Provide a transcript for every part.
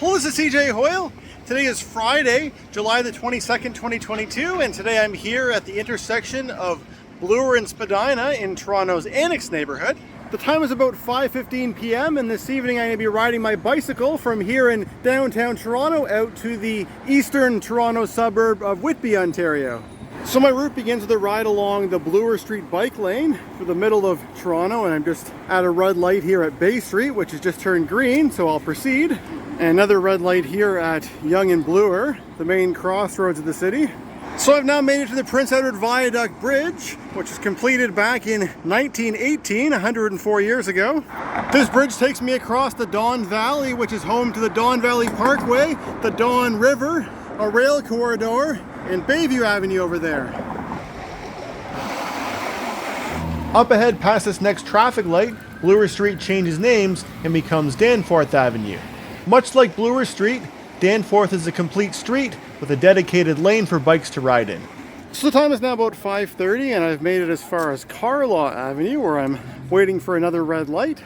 Hello, this is cjhoyle. Today is Friday, July the 22nd, 2022, and today I'm here at the intersection of Bloor and Spadina in Toronto's Annex neighborhood. The time is about 5:15 p.m. and this evening I'm going to be riding my bicycle from here in downtown Toronto out to the eastern Toronto suburb of Whitby, Ontario. So my route begins with a ride along the Bloor Street bike lane through the middle of Toronto, and I'm just at a red light here at Bay Street, which has just turned green, so I'll proceed. And another red light here at Yonge and Bloor, the main crossroads of the city. So I've now made it to the Prince Edward Viaduct Bridge, which was completed back in 1918, 104 years ago. This bridge takes me across the Don Valley, which is home to the Don Valley Parkway, the Don River, a rail corridor, and Bayview Avenue over there. Up ahead past this next traffic light, Bloor Street changes names and becomes Danforth Avenue. Much like Bloor Street, Danforth is a complete street with a dedicated lane for bikes to ride in. So the time is now about 5:30 and I've made it as far as Carlaw Avenue, where I'm waiting for another red light.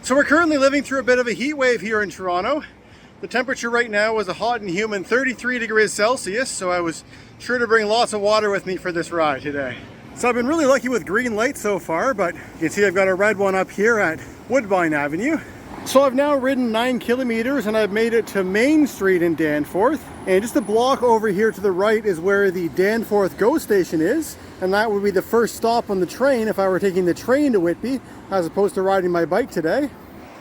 So we're currently living through a bit of a heat wave here in Toronto. The temperature right now is a hot and humid 33 degrees Celsius, so I was sure to bring lots of water with me for this ride today. So I've been really lucky with green lights so far, but you can see I've got a red one up here at Woodbine Avenue. So I've now ridden 9 kilometers and I've made it to Main Street in Danforth. And just a block over here to the right is where the Danforth GO station is. And that would be the first stop on the train if I were taking the train to Whitby, as opposed to riding my bike today.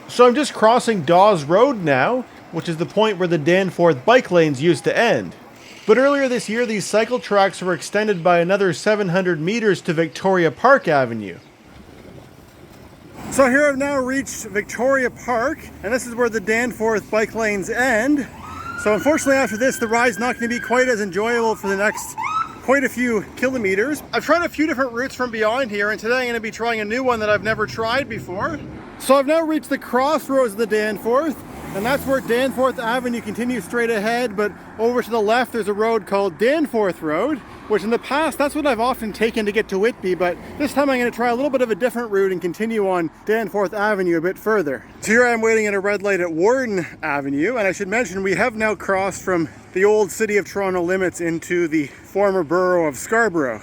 So I'm just crossing Dawes Road now, which is the point where the Danforth bike lanes used to end. But earlier this year, these cycle tracks were extended by another 700 meters to Victoria Park Avenue. So here I've now reached Victoria Park, and this is where the Danforth bike lanes end. So unfortunately after this, the ride's not going to be quite as enjoyable for the next quite a few kilometers. I've tried a few different routes from beyond here, and today I'm going to be trying a new one that I've never tried before. So I've now reached the crossroads of the Danforth, and that's where Danforth Avenue continues straight ahead, but over to the left there's a road called Danforth Road, which in the past, that's what I've often taken to get to Whitby, but this time I'm going to try a little bit of a different route and continue on Danforth Avenue a bit further. So here I am waiting at a red light at Warden Avenue, and I should mention we have now crossed from the old City of Toronto limits into the former borough of Scarborough.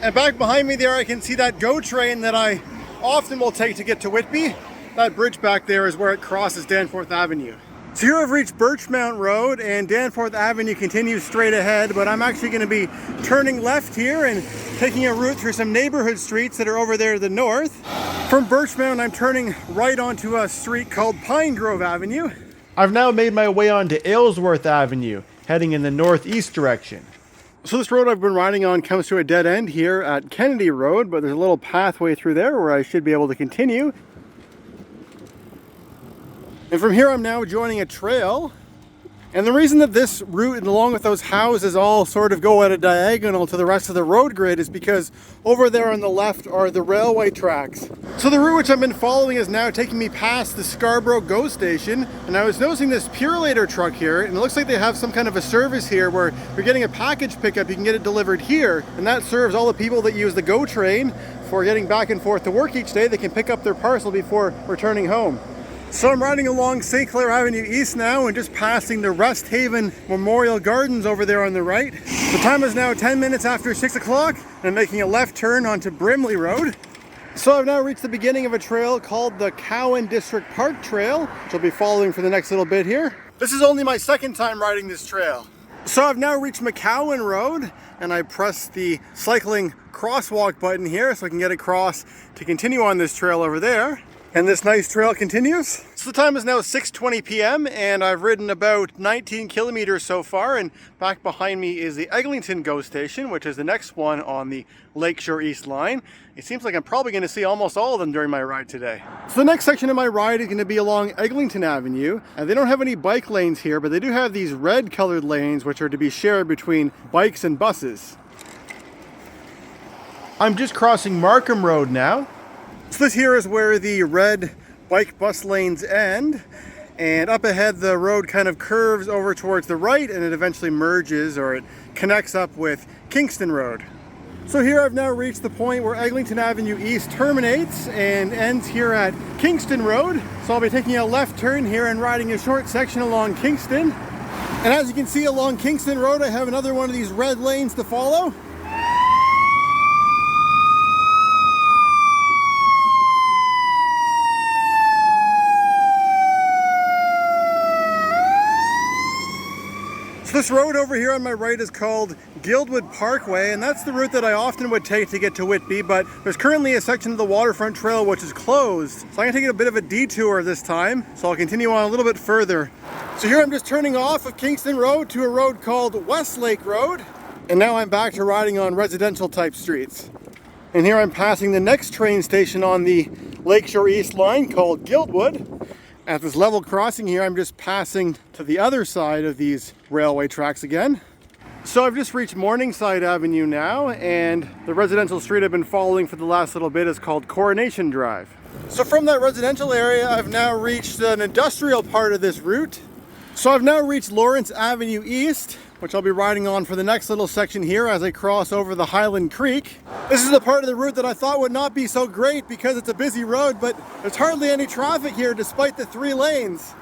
And back behind me there I can see that GO train that I often will take to get to Whitby. That bridge back there is where it crosses Danforth Avenue. So here I've reached Birchmount Road and Danforth Avenue continues straight ahead, but I'm actually going to be turning left here and taking a route through some neighborhood streets that are over there to the north. From Birchmount, I'm turning right onto a street called Pine Grove Avenue. I've now made my way onto Aylesworth Avenue, heading in the northeast direction. So this road I've been riding on comes to a dead end here at Kennedy Road, but there's a little pathway through there where I should be able to continue. And from here I'm now joining a trail. And the reason that this route and along with those houses all sort of go at a diagonal to the rest of the road grid is because over there on the left are the railway tracks. So the route which I've been following is now taking me past the Scarborough GO station, and I was noticing this Purelator truck here, and it looks like they have some kind of a service here where if you're getting a package pickup you can get it delivered here, and that serves all the people that use the GO train for getting back and forth to work each day. They can pick up their parcel before returning home. So I'm riding along St. Clair Avenue East now and just passing the Rest Haven Memorial Gardens over there on the right. The time is now 10 minutes after 6 o'clock and I'm making a left turn onto Brimley Road. So I've now reached the beginning of a trail called the Cowan District Park Trail, which I'll be following for the next little bit here. This is only my second time riding this trail. So I've now reached McCowan Road and I press the cycling crosswalk button here so I can get across to continue on this trail over there. And this nice trail continues. So the time is now 6:20 p.m. and I've ridden about 19 kilometers so far, and back behind me is the Eglinton GO station, which is the next one on the Lakeshore East line. It seems like I'm probably going to see almost all of them during my ride today. So the next section of my ride is going to be along Eglinton Avenue. They don't have any bike lanes here, but they do have these red colored lanes which are to be shared between bikes and buses. I'm just crossing Markham Road now. So this here is where the red bike bus lanes end, and up ahead the road kind of curves over towards the right and it eventually merges, or it connects up with Kingston Road. So here I've now reached the point where Eglinton Avenue East terminates and ends here at Kingston Road. So I'll be taking a left turn here and riding a short section along Kingston. And as you can see along Kingston Road, I have another one of these red lanes to follow. This road over here on my right is called Guildwood Parkway, and that's the route that I often would take to get to Whitby, but there's currently a section of the waterfront trail which is closed. So I'm going to take a bit of a detour this time, so I'll continue on a little bit further. So here I'm just turning off of Kingston Road to a road called Westlake Road, and now I'm back to riding on residential type streets. And here I'm passing the next train station on the Lakeshore East line called Guildwood. At this level crossing here, I'm just passing to the other side of these railway tracks again. So I've just reached Morningside Avenue now, and the residential street I've been following for the last little bit is called Coronation Drive. So from that residential area, I've now reached an industrial part of this route. So I've now reached Lawrence Avenue East, which I'll be riding on for the next little section here as I cross over the Highland Creek. This is the part of the route that I thought would not be so great because it's a busy road, but there's hardly any traffic here despite the 3 lanes.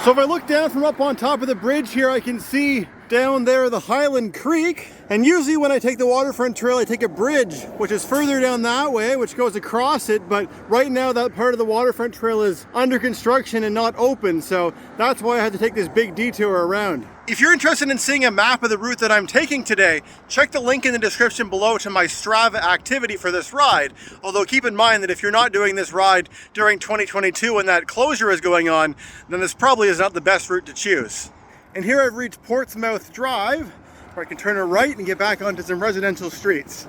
So if I look down from up on top of the bridge here, I can see down there the Highland Creek. And usually when I take the waterfront trail, I take a bridge, which is further down that way, which goes across it. But right now that part of the waterfront trail is under construction and not open. So that's why I had to take this big detour around. If you're interested in seeing a map of the route that I'm taking today, check the link in the description below to my Strava activity for this ride. Although keep in mind that if you're not doing this ride during 2022 when that closure is going on, then this probably is not the best route to choose. And here I've reached Portsmouth Drive, where I can turn a right and get back onto some residential streets.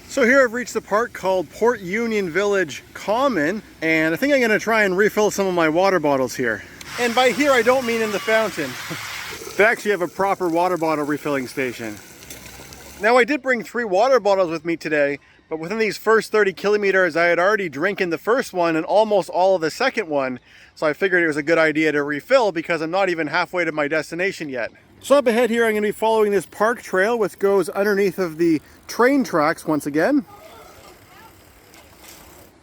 So here I've reached the park called Port Union Village Common, and I think I'm going to try and refill some of my water bottles here. And by here I don't mean in the fountain. They actually have a proper water bottle refilling station. Now I did bring 3 water bottles with me today, but within these first 30 kilometers I had already drinking the first one and almost all of the second one, so I figured it was a good idea to refill because I'm not even halfway to my destination yet. So up ahead here I'm going to be following this park trail which goes underneath of the train tracks once again.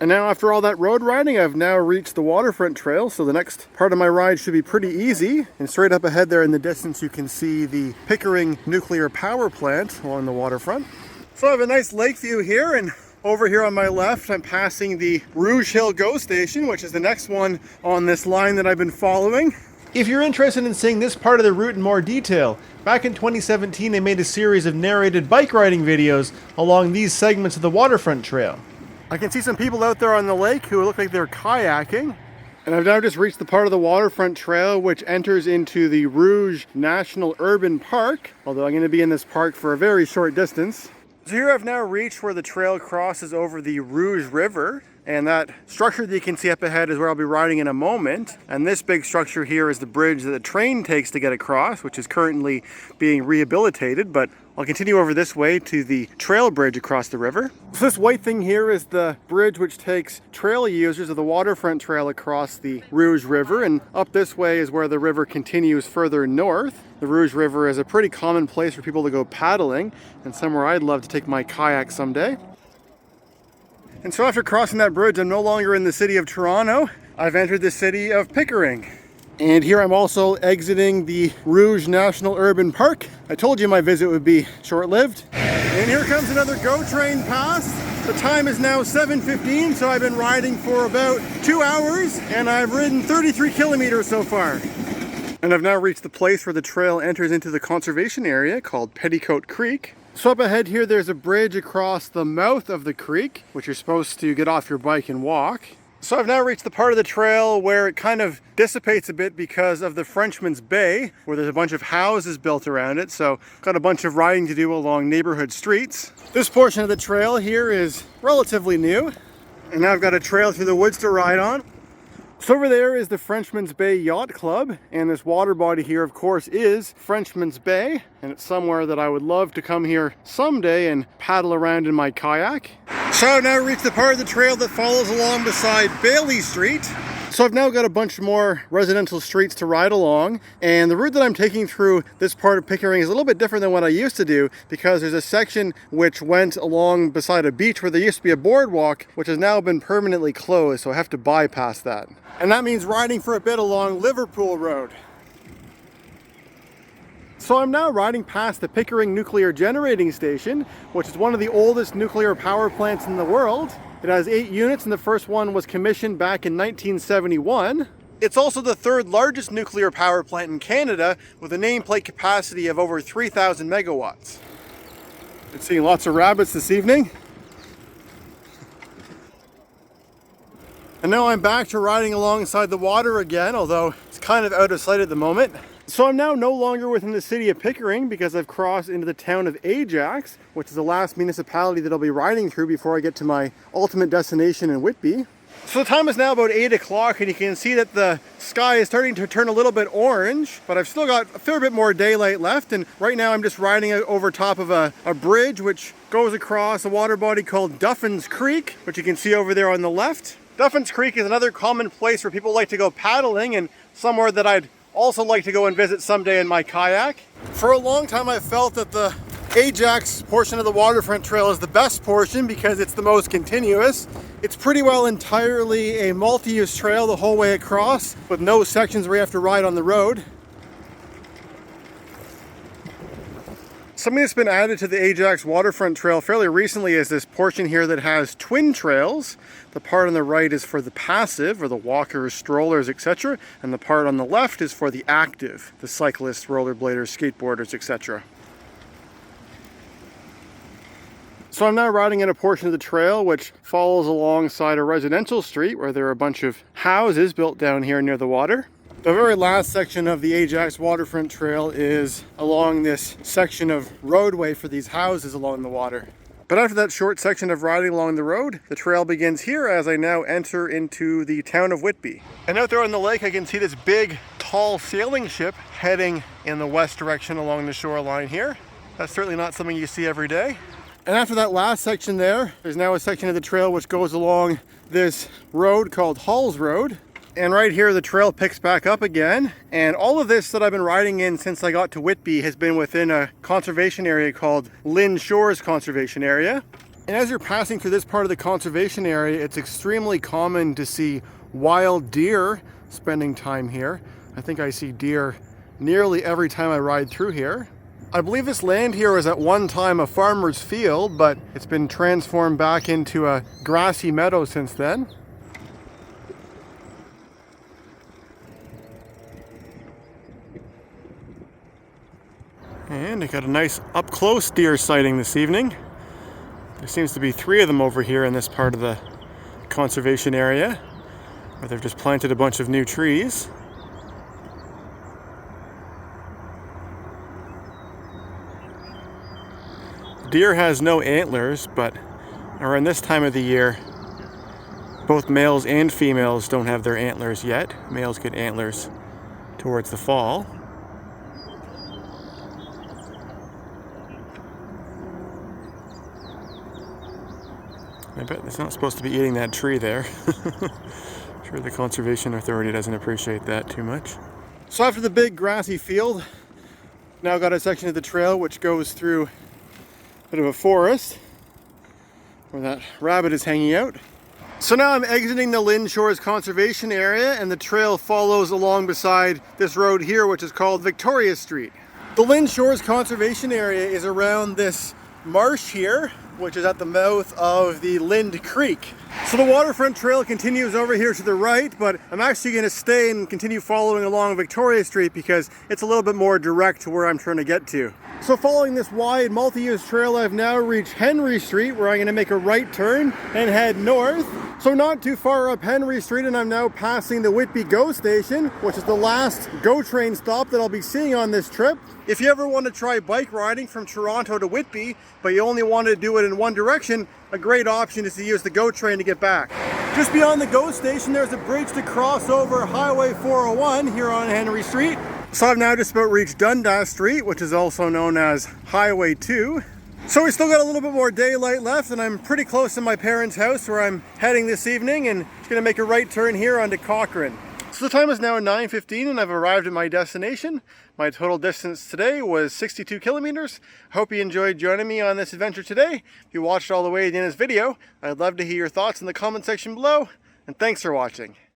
And now after all that road riding, I've now reached the waterfront trail, so the next part of my ride should be pretty easy. And straight up ahead there in the distance you can see the Pickering nuclear power plant along the waterfront. So I have a nice lake view here, and over here on my left I'm passing the Rouge Hill GO station, which is the next one on this line that I've been following. If you're interested in seeing this part of the route in more detail, back in 2017 I made a series of narrated bike riding videos along these segments of the waterfront trail. I can see some people out there on the lake who look like they're kayaking. And I've now just reached the part of the waterfront trail which enters into the Rouge National Urban Park, although I'm going to be in this park for a very short distance. So here I've now reached where the trail crosses over the Rouge River, and that structure that you can see up ahead is where I'll be riding in a moment. And this big structure here is the bridge that the train takes to get across, which is currently being rehabilitated, but I'll continue over this way to the trail bridge across the river. So this white thing here is the bridge which takes trail users of the waterfront trail across the Rouge River, and up this way is where the river continues further north. The Rouge River is a pretty common place for people to go paddling, and somewhere I'd love to take my kayak someday. And so after crossing that bridge, I'm no longer in the city of Toronto. I've entered the city of Pickering. And here I'm also exiting the Rouge National Urban Park. I told you my visit would be short-lived. And here comes another GO train past. The time is now 7:15, so I've been riding for about 2 hours, and I've ridden 33 kilometers so far. And I've now reached the place where the trail enters into the conservation area called Petticoat Creek. So up ahead here there's a bridge across the mouth of the creek, which you're supposed to get off your bike and walk. So I've now reached the part of the trail where it kind of dissipates a bit because of the Frenchman's Bay, where there's a bunch of houses built around it, so got a bunch of riding to do along neighborhood streets. This portion of the trail here is relatively new, and now I've got a trail through the woods to ride on. So over there is the Frenchman's Bay Yacht Club, and this water body here of course is Frenchman's Bay, and it's somewhere that I would love to come here someday and paddle around in my kayak. So I've now reached the part of the trail that follows along beside Bailey Street. So I've now got a bunch more residential streets to ride along, and the route that I'm taking through this part of Pickering is a little bit different than what I used to do, because there's a section which went along beside a beach where there used to be a boardwalk, which has now been permanently closed, so I have to bypass that. And that means riding for a bit along Liverpool Road. So I'm now riding past the Pickering Nuclear Generating Station, which is one of the oldest nuclear power plants in the world. It has 8 units, and the first one was commissioned back in 1971. It's also the 3rd largest nuclear power plant in Canada, with a nameplate capacity of over 3,000 megawatts. Been seeing lots of rabbits this evening. And now I'm back to riding alongside the water again, although it's kind of out of sight at the moment. So I'm now no longer within the city of Pickering because I've crossed into the town of Ajax, which is the last municipality that I'll be riding through before I get to my ultimate destination in Whitby. So the time is now about 8 o'clock, and you can see that the sky is starting to turn a little bit orange, but I've still got a fair bit more daylight left, and right now I'm just riding over top of a bridge which goes across a water body called Duffin's Creek, which you can see over there on the left. Duffin's Creek is another common place where people like to go paddling, and somewhere that I'd also like to go and visit someday in my kayak. For a long time I've felt that the Ajax portion of the waterfront trail is the best portion because it's the most continuous. It's pretty well entirely a multi-use trail the whole way across, with no sections where you have to ride on the road. Something that's been added to the Ajax waterfront trail fairly recently is this portion here that has twin trails. The part on the right is for the passive, or the walkers, strollers, etc. And the part on the left is for the active, the cyclists, rollerbladers, skateboarders, etc. So I'm now riding in a portion of the trail which follows alongside a residential street where there are a bunch of houses built down here near the water. The very last section of the Ajax waterfront trail is along this section of roadway for these houses along the water. But after that short section of riding along the road, the trail begins here as I now enter into the town of Whitby. And out there on the lake I can see this big, tall sailing ship heading in the west direction along the shoreline here. That's certainly not something you see every day. And after that last section there's now a section of the trail which goes along this road called Halls Road. And right here the trail picks back up again, and all of this that I've been riding in since I got to Whitby has been within a conservation area called Lynn Shores Conservation Area. And as you're passing through this part of the conservation area, it's extremely common to see wild deer spending time here. I think I see deer nearly every time I ride through here. I believe this land here was at one time a farmer's field, but it's been transformed back into a grassy meadow since then. And I got a nice up-close deer sighting this evening. There seems to be 3 of them over here in this part of the conservation area, where they've just planted a bunch of new trees. Deer has no antlers, but around this time of the year, both males and females don't have their antlers yet. Males get antlers towards the fall. I bet it's not supposed to be eating that tree there. I'm sure the Conservation Authority doesn't appreciate that too much. So after the big grassy field, now got a section of the trail which goes through a bit of a forest where that rabbit is hanging out. So now I'm exiting the Lynn Shores Conservation Area, and the trail follows along beside this road here, which is called Victoria Street. The Lynn Shores Conservation Area is around this marsh here, which is at the mouth of the Lind Creek. So the waterfront trail continues over here to the right, but I'm actually going to stay and continue following along Victoria Street because it's a little bit more direct to where I'm trying to get to. So following this wide multi-use trail, I've now reached Henry Street, where I'm going to make a right turn and head north. So not too far up Henry Street, and I'm now passing the Whitby GO station, which is the last GO train stop that I'll be seeing on this trip. If you ever want to try bike riding from Toronto to Whitby, but you only want to do it in one direction, a great option is to use the GO train to get back. Just beyond the GO station, there's a bridge to cross over Highway 401 here on Henry Street. So I've now just about reached Dundas Street, which is also known as Highway 2. So we still got a little bit more daylight left, and I'm pretty close to my parents' house where I'm heading this evening, and gonna make a right turn here onto Cochrane. So the time is now 9:15 and I've arrived at my destination. My total distance today was 62 kilometers. I hope you enjoyed joining me on this adventure today. If you watched all the way to the end of this video, I'd love to hear your thoughts in the comment section below, and thanks for watching.